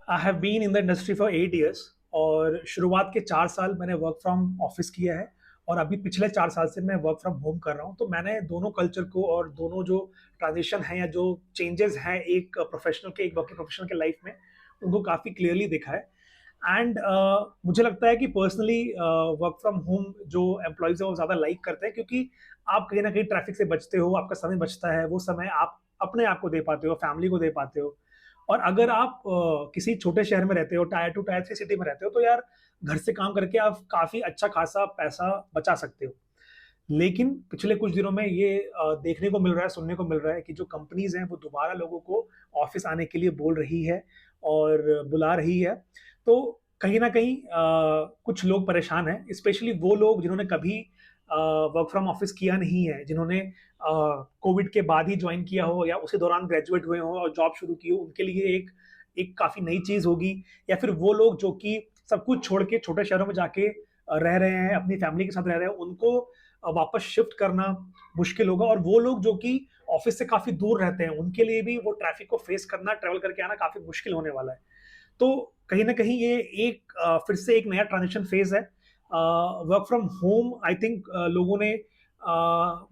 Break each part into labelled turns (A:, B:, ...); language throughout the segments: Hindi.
A: I have been in the industry for 8 years और शुरुआत के 4 साल मैंने वर्क फ्रॉम ऑफिस किया है और अभी पिछले 4 साल से मैं वर्क फ्रॉम होम कर रहा हूँ। तो मैंने दोनों कल्चर को और दोनों जो ट्रांजिशन है या जो चेंजेस हैं एक प्रोफेशनल के एक वर्किंग प्रोफेशनल के लाइफ में, उनको काफ़ी क्लियरली देखा है। एंड मुझे लगता है कि पर्सनली वर्क फ्रॉम होम जो एम्प्लॉयज़ है वो ज़्यादा लाइक करते हैं, क्योंकि आप कहीं ना कहीं ट्रैफिक से बचते हो, आपका समय बचता है, वो समय आप अपने आप को दे पाते हो, फैमिली को दे पाते हो। और अगर आप किसी छोटे शहर में रहते हो, टायर 2 टायर 3 सिटी में रहते हो, तो यार घर से काम करके आप काफ़ी अच्छा खासा पैसा बचा सकते हो। लेकिन पिछले कुछ दिनों में ये देखने को मिल रहा है, सुनने को मिल रहा है कि जो कंपनीज़ हैं वो दोबारा लोगों को ऑफ़िस आने के लिए बोल रही है और बुला रही है। तो कहीं न कहीं कुछ लोग परेशान हैं, स्पेशली वो लोग जिन्होंने कभी वर्क फ्रॉम ऑफ़िस किया नहीं है, जिन्होंने कोविड के बाद ही जॉइन किया हो या उसी दौरान ग्रेजुएट हुए हों और जॉब शुरू की हो, उनके लिए एक काफ़ी नई चीज़ होगी। या फिर वो लोग जो कि सब कुछ छोड़ के छोटे शहरों में जाके रह रहे हैं, अपनी फैमिली के साथ रह रहे हैं, उनको वापस शिफ्ट करना मुश्किल होगा। और वो लोग जो कि ऑफ़िस से काफ़ी दूर रहते हैं, उनके लिए भी वो ट्रैफ़िक को फ़ेस करना, ट्रैवल करके आना काफ़ी मुश्किल होने वाला है। तो कहीं न कहीं ये फिर से एक नया ट्रांज़िशन फ़ेज़ है। Work from home I think लोगों ने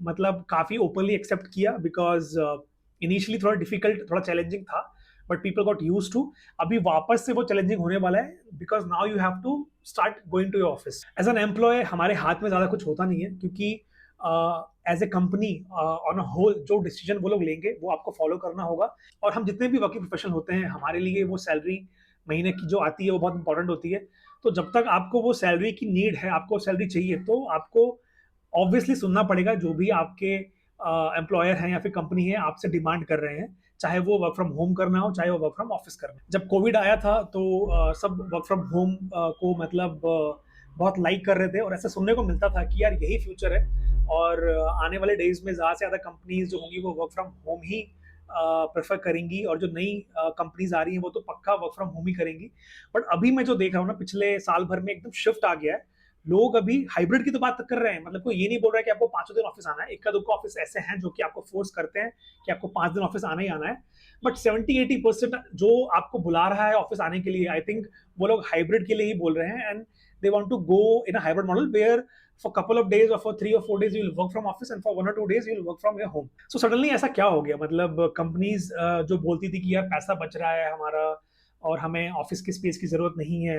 A: मतलब काफ़ी ओपनली एक्सेप्ट किया, बिकॉज़ इनिशियली थोड़ा डिफ़िकल्ट, थोड़ा चैलेंजिंग था, but people got used to. अभी वापस से वो चैलेंजिंग होने वाला है, because now you have to start going to your office. As an employee हमारे हाथ में ज़्यादा कुछ होता नहीं है, क्योंकि as a company on a whole जो डिसीज़न वो लोग लेंगे, वो आपको फ़ॉलो करना होगा। और हम जितने भी वर्किंग प्रोफेशनल होते हैं, हमारे लिए वो सैलरी महीने की जो आती है, वो बहुत इंपॉर्टेंट होती है। तो जब तक आपको वो सैलरी की नीड है, आपको सैलरी चाहिए, तो आपको ऑब्वियसली सुनना पड़ेगा जो भी आपके एम्प्लॉयर हैं या फिर कंपनी है आपसे डिमांड कर रहे हैं, चाहे वो वर्क फ्रॉम होम करना हो, चाहे वो वर्क फ्रॉम ऑफिस करना हो। जब कोविड आया था तो सब वर्क फ्रॉम होम को मतलब बहुत लाइक कर रहे थे, और ऐसा सुनने को मिलता था कि यार यही फ्यूचर है। और आने वाले डेज में ज़्यादा से ज़्यादा कंपनीज जो होंगी वो work from home he prefer करेंगी, और जो नई कंपनीज आ रही हैं वो तो पक्का वर्क फ्रॉम होम ही करेंगी। बट अभी मैं जो देख रहा हूँ ना, पिछले साल भर में एकदम शिफ्ट आ गया है। लोग अभी हाइब्रिड की तो बात कर रहे हैं, मतलब कोई ये नहीं बोल रहा है कि आपको 5 दिन ऑफिस आना है। इक्का दुक्का ऑफिस ऐसे हैं जो कि आपको फोर्स करते हैं कि आपको 5 दिन ऑफिस आना ही आना है। बट 70-80% जो आपको बुला रहा है ऑफिस आने के लिए, आई थिंक वो लोग हाइब्रिड के लिए ही बोल रहे हैं। And they want to go in a hybrid model where for couple of days or for 3 or 4 days you will work from office, and for 1 or 2 days you will work from your home. So suddenly ऐसा क्या हो गया? मतलब कंपनीज जो बोलती थी कि यार पैसा बच रहा है हमारा और हमें ऑफिस की स्पेस की जरूरत नहीं है,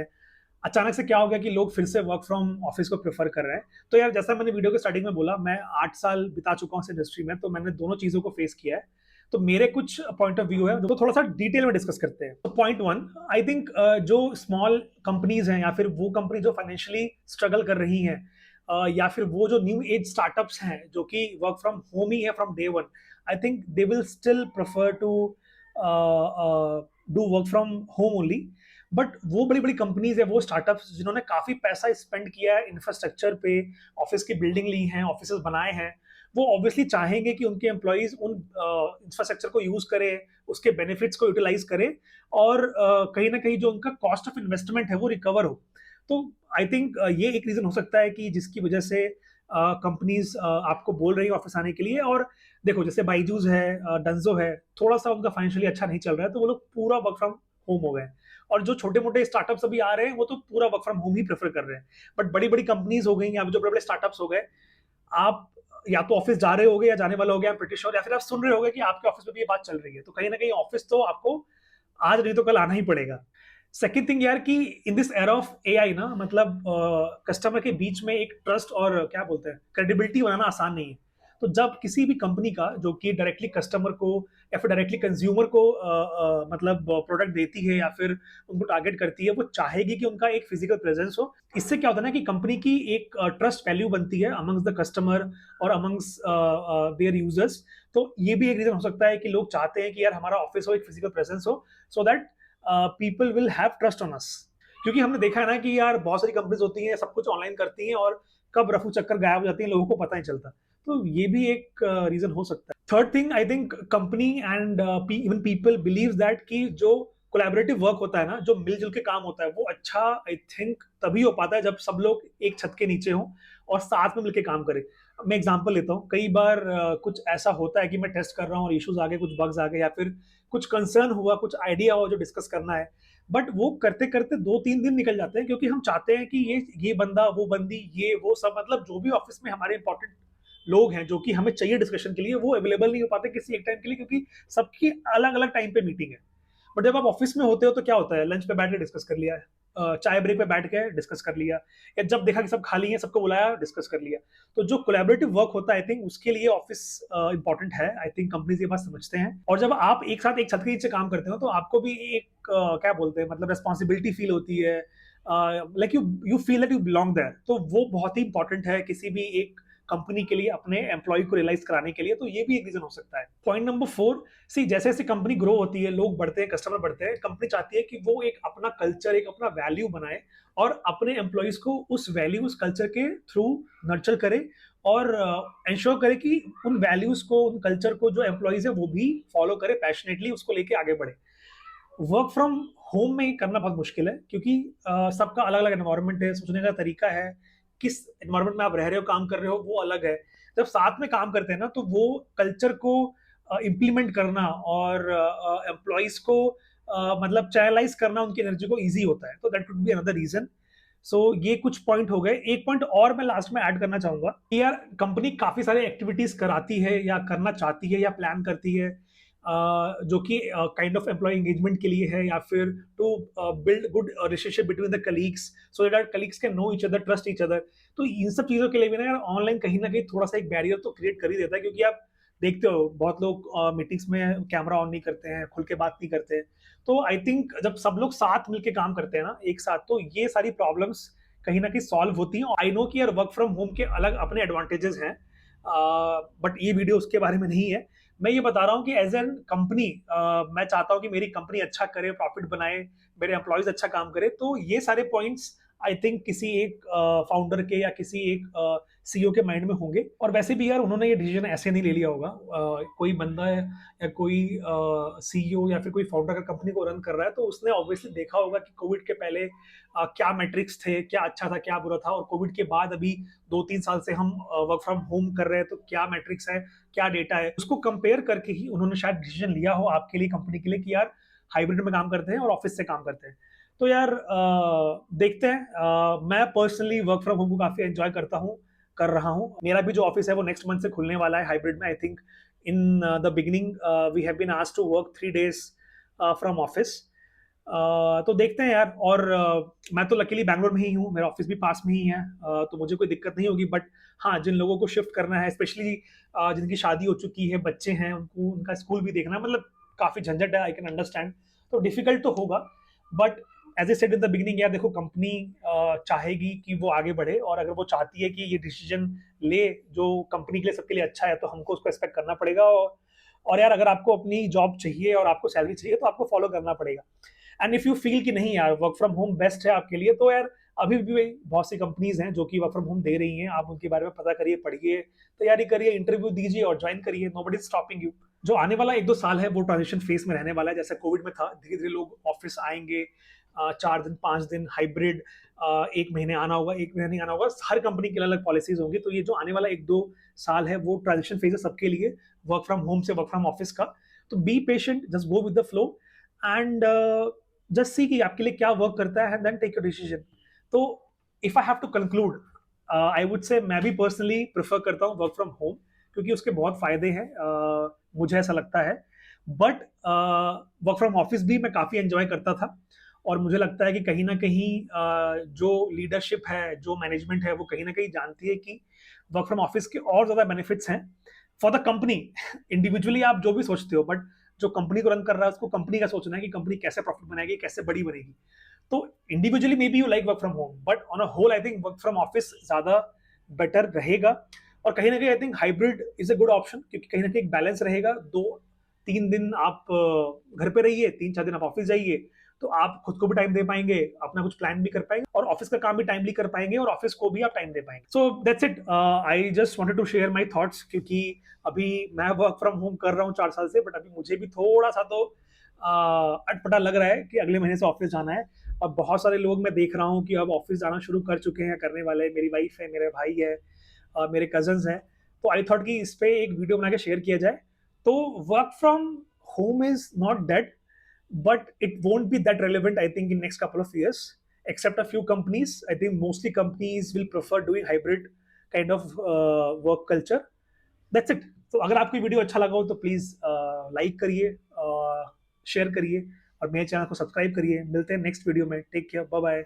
A: अचानक से क्या हो गया कि लोग फिर से वर्क फ्रॉम ऑफिस को प्रेफर कर रहे हैं। तो यार जैसा मैंने वीडियो के स्टार्टिंग में बोला, मैं 8 साल बिता चुका हूँ इस इंडस्ट्री में, तो मैंने दोनों चीजों को फेस किया है। तो मेरे कुछ पॉइंट ऑफ व्यू है, तो थोड़ा सा डिटेल में डिस्कस करते हैं। तो पॉइंट वन, आई थिंक जो स्मॉल कंपनीज हैं या फिर वो कंपनी जो फाइनेंशियली स्ट्रगल कर रही हैं, या फिर वो जो न्यू एज स्टार्टअप्स हैं जो कि वर्क फ्रॉम होम ही है from day one, I think they will still prefer to do work from home only. But वो बड़ी बड़ी कंपनीज है, वो स्टार्टअप्स जिन्होंने काफी पैसा स्पेंड किया है इंफ्रास्ट्रक्चर पे, ऑफिस की बिल्डिंग ली है, ऑफिस बनाए हैं, वो ऑब्वियसली चाहेंगे कि उनके एम्प्लॉयज उन इंफ्रास्ट्रक्चर को यूज करें, उसके बेनिफिट्स को यूटिलाइज करें, और कहीं ना कहीं जो उनका कॉस्ट ऑफ इन्वेस्टमेंट है वो रिकवर हो। तो आई थिंक ये एक रीजन हो सकता है कि जिसकी वजह से कंपनीज आपको बोल रही है ऑफिस आने के लिए। और देखो, जैसे बाइजूस है, डंजो है, थोड़ा सा उनका फाइनेंशियली अच्छा नहीं चल रहा है, तो वो लोग पूरा वर्क फ्रॉम होम हो गए। और जो छोटे मोटे स्टार्टअप्स अभी आ रहे हैं वो तो पूरा work from home he prefer कर रहे हैं। बट बड़ी बड़ी कंपनीज हो गई या जो बड़े बड़े स्टार्टअप्स हो गए, आप या तो ऑफिस जा रहे होगे या जाने वाले होगे, ब्रिटिश श्योर, या फिर आप सुन रहे होगे कि आपके ऑफिस में भी ये बात चल रही है, तो कहीं ना कहीं ऑफिस तो आपको आज नहीं तो कल आना ही पड़ेगा। सेकेंड थिंग यार, कि in this era of AI ना, मतलब कस्टमर के बीच में एक ट्रस्ट और क्या बोलते हैं क्रेडिबिलिटी बनाना आसान नहीं है। तो जब किसी भी कंपनी का जो कि डायरेक्टली कस्टमर को या फिर डायरेक्टली कंज्यूमर को मतलब प्रोडक्ट देती है या फिर उनको टारगेट करती है, वो चाहेगी कि उनका एक फिजिकल प्रेजेंस हो। इससे क्या होता है ना कि कंपनी की एक ट्रस्ट वैल्यू बनती है अमंग्स द कस्टमर और अमंग्स देयर यूजर्स। तो ये भी एक रीजन हो सकता है कि लोग चाहते हैं कि यार हमारा ऑफिस हो, एक फिजिकल प्रेजेंस हो, so that people will have trust on us. क्योंकि हमने देखा है ना कि यार बहुत सारी कंपनीज होती हैं, सब कुछ ऑनलाइन करती हैं, और कब रफू चक्कर गायब हो जाती है लोगों को पता नहीं चलता। तो ये भी एक रीजन हो सकता है। Third thing, I think company and even people believe that कि जो कोलैबोरेटिव वर्क होता है ना, जो मिलजुल के काम होता है, वो अच्छा आई थिंक तभी हो पाता है जब सब लोग एक छत के नीचे हों और साथ में मिलकर काम करें। मैं एग्जांपल लेता हूँ, कई बार कुछ ऐसा होता है कि मैं टेस्ट कर रहा हूँ और इश्यूज आ गए, कुछ बग्स आ गए, या फिर कुछ कंसर्न हुआ, कुछ आइडिया हुआ जो डिस्कस करना है, बट वो करते करते 2-3 दिन निकल जाते हैं, क्योंकि हम चाहते हैं कि ये बंदा, वो बंदी, ये वो सब, मतलब जो भी ऑफिस में हमारे इंपॉर्टेंट लोग हैं जो कि हमें चाहिए डिस्कशन के लिए, वो अवेलेबल नहीं हो पाते किसी एक टाइम के लिए, क्योंकि सबकी अलग अलग टाइम पे मीटिंग है। बट जब आप ऑफिस में होते हो तो क्या होता है, लंच पे बैठ के डिस्कस कर लिया है, चाय ब्रेक पे बैठ के डिस्कस कर लिया, या जब देखा कि सब खाली हैं, सबको बुलाया, डिस्कस कर लिया। तो जो कोलैबोरेटिव वर्क होता है, आई थिंक उसके लिए ऑफिस इंपॉर्टेंट है। आई थिंक कंपनीज ये बात समझते हैं, और जब आप एक साथ एक छत के नीचे काम करते हो तो आपको भी एक क्या बोलते हैं, मतलब रिस्पॉन्सिबिलिटी फील होती है, like you feel that you belong there. तो वो बहुत ही इंपॉर्टेंट है किसी भी एक कंपनी के लिए, अपने एम्प्लॉय को रियलाइज कराने के लिए। तो ये भी एक रीजन हो सकता है। पॉइंट नंबर 4, सी जैसे जैसे कंपनी ग्रो होती है, लोग बढ़ते हैं, कस्टमर बढ़ते हैं, कंपनी चाहती है कि वो एक अपना कल्चर, एक अपना वैल्यू बनाए, और अपने एम्प्लॉयज को उस वैल्यू, उस कल्चर के थ्रू नर्चर करे, और इंश्योर करे कि उन वैल्यूज को, उन कल्चर को जो एम्प्लॉयज है वो भी फॉलो करे, पैशनेटली उसको लेके आगे बढ़े। वर्क फ्रॉम होम में करना बहुत मुश्किल है, क्योंकि सबका अलग अलग एनवायरनमेंट है, सोचने का तरीका है, किस एनवायरनमेंट में आप रह रहे हो, काम कर रहे हो, वो अलग है। जब साथ में काम करते हैं ना, तो वो कल्चर को इम्प्लीमेंट करना और एम्प्लॉयज को मतलब चैनलाइज करना उनकी एनर्जी को ईजी होता है। तो that would be another reason. So ये कुछ पॉइंट हो गए। एक पॉइंट और मैं लास्ट में ऐड करना चाहूंगा कि यार कंपनी काफी सारे एक्टिविटीज कराती है, या करना चाहती है, या प्लान करती है, जो कि काइंड ऑफ एम्प्लॉय एंगेजमेंट के लिए है, या फिर to build good relationship between the colleagues, so that colleagues can know each other, trust each other. तो इन सब चीजों के लिए भी ना यार ऑनलाइन कहीं ना कहीं थोड़ा सा एक बैरियर तो क्रिएट कर ही देता है, क्योंकि आप देखते हो बहुत लोग मीटिंग्स में कैमरा ऑन नहीं करते हैं, खुल के बात नहीं करते हैं। तो आई थिंक जब सब लोग साथ मिलके काम करते हैं ना एक साथ, तो ये सारी प्रॉब्लम्स कहीं ना कहीं सॉल्व होती हैं। आई नो कि यार वर्क फ्रॉम होम के अलग अपने एडवांटेजेस हैं, बट ये वीडियो उसके बारे में नहीं है। मैं ये बता रहा हूँ कि एज एन कंपनी मैं चाहता हूँ कि मेरी कंपनी अच्छा करे, प्रॉफिट बनाए, मेरे एम्प्लॉयज अच्छा काम करे। तो ये सारे पॉइंट्स आई थिंक किसी एक फाउंडर के या किसी एक सीईओ के माइंड में होंगे। और वैसे भी यार उन्होंने ये डिसीजन ऐसे नहीं ले लिया होगा। कोई बंदा है या कोई सीईओ या फिर कोई फाउंडर अगर कंपनी को रन कर रहा है, तो उसने ऑब्वियसली देखा होगा कि कोविड के पहले क्या मैट्रिक्स थे, क्या अच्छा था, क्या बुरा था, और कोविड के बाद अभी 2-3 साल से हम वर्क फ्रॉम होम कर रहे हैं, तो क्या मैट्रिक्स है, क्या डेटा है, उसको कंपेयर करके ही उन्होंने शायद डिसीजन लिया हो आपके लिए, कंपनी के लिए, कि यार हाइब्रिड में काम करते हैं और ऑफिस से काम करते हैं। तो यार देखते हैं। मैं पर्सनली वर्क फ्रॉम होम को काफी एंजॉय करता हूँ, कर रहा हूँ। मेरा भी जो ऑफिस है वो नेक्स्ट मंथ से खुलने वाला है हाइब्रिड में। I think in the beginning we have been asked to work 3 days from office. तो देखते हैं यार। और मैं तो लकीली बैंगलोर में ही हूँ, मेरा ऑफिस भी पास में ही है, तो मुझे कोई दिक्कत नहीं होगी। बट हाँ, जिन लोगों को शिफ्ट करना है, स्पेशली जिनकी शादी हो चुकी है, बच्चे हैं, उनको उनका स्कूल भी देखना है, मतलब काफ़ी झंझट है, आई कैन अंडरस्टैंड। तो डिफिकल्ट तो होगा, but as I said in the beginning, यार देखो कंपनी चाहेगी कि वो आगे बढ़े, और अगर वो चाहती है कि ये डिसीजन ले जो कंपनी के लिए, सबके लिए अच्छा है, तो हमको उसको एक्सपेक्ट करना पड़ेगा। और यार अगर आपको अपनी जॉब चाहिए और आपको सैलरी चाहिए, तो आपको फॉलो करना पड़ेगा। एंड इफ यू फील कि नहीं यार वर्क फ्रॉम होम बेस्ट है आपके लिए, तो यार अभी भी बहुत सी कंपनीज हैं जो कि वर्क फ्रॉम होम दे रही हैं। आप उनके बारे में पता करिए, पढ़िए, तैयारी करिए, इंटरव्यू दीजिए और ज्वाइन करिए। Nobody is stopping you. जो आने वाला 1-2 साल है वो ट्रांजिशन फेज में रहने वाला है। जैसे कोविड में था, धीरे धीरे लोग ऑफिस आएंगे, 4 दिन 5 दिन हाइब्रिड, 1 महीने आना होगा, 1 महीने नहीं आना होगा, हर कंपनी की अलग अलग पॉलिसीज होंगी। तो ये जो आने वाला 1-2 साल है वो ट्रांजिशन फेज है सबके लिए, वर्क फ्रॉम होम से वर्क फ्रॉम ऑफिस का। तो be patient, just go with the flow, and just see कि आपके लिए क्या वर्क करता है, देन टेक योर डिसीजन। तो if I have to conclude, I would say मैं भी पर्सनली प्रेफर करता हूँ वर्क फ्रॉम होम, क्योंकि उसके बहुत फायदे हैं, मुझे ऐसा लगता है। बट वर्क फ्रॉम ऑफिस भी मैं काफ़ी एंजॉय करता था, और मुझे लगता है कि कहीं ना कहीं जो लीडरशिप है, जो मैनेजमेंट है, वो कहीं ना कहीं जानती है कि वर्क फ्रॉम ऑफिस के और ज़्यादा बेनिफिट्स हैं फॉर द कंपनी। इंडिविजुअली आप जो भी सोचते हो, बट जो कंपनी को रन कर रहा है उसको कंपनी का सोचना है कि कंपनी कैसे प्रॉफिट बनाएगी, कैसे बड़ी बनेगी। तो individually may be you like work from home, but on a whole I think work from office ज्यादा बेटर रहेगा। और कहीं ना कहीं I think hybrid is a good option, क्योंकि कहीं ना कहीं एक बैलेंस रहेगा। 2-3 दिन आप घर पे रहिए, 3-4 दिन आप ऑफिस जाइए, तो आप खुद को भी टाइम दे पाएंगे, अपना कुछ प्लान भी कर पाएंगे, और ऑफिस का काम भी टाइमली कर पाएंगे, और ऑफिस को भी आप टाइम दे पाएंगे। So that's it. I just wanted to share my thoughts, क्योंकि अभी मैं वर्क फ्रॉम होम कर रहा हूँ 4 साल से, बट अभी मुझे भी थोड़ा सा तो अटपटा लग रहा है कि अगले महीने से ऑफिस जाना है। और बहुत सारे लोग मैं देख रहा हूँ कि अब ऑफिस जाना शुरू कर चुके हैं, करने वाले हैं। मेरी वाइफ है, मेरे भाई है, मेरे कजन्स हैं, तो आई थॉट कि इस पे एक वीडियो बना के शेयर किया जाए। तो work from home is not that, but it won't be that relevant, I think, in next couple of years, except a few companies. I think mostly companies will prefer doing hybrid kind of work culture. That's it. तो अगर आपको वीडियो अच्छा लगा हो तो प्लीज लाइक करिए, शेयर करिए और मेरे चैनल को सब्सक्राइब करिए। मिलते हैं नेक्स्ट वीडियो में। Take care, bye bye.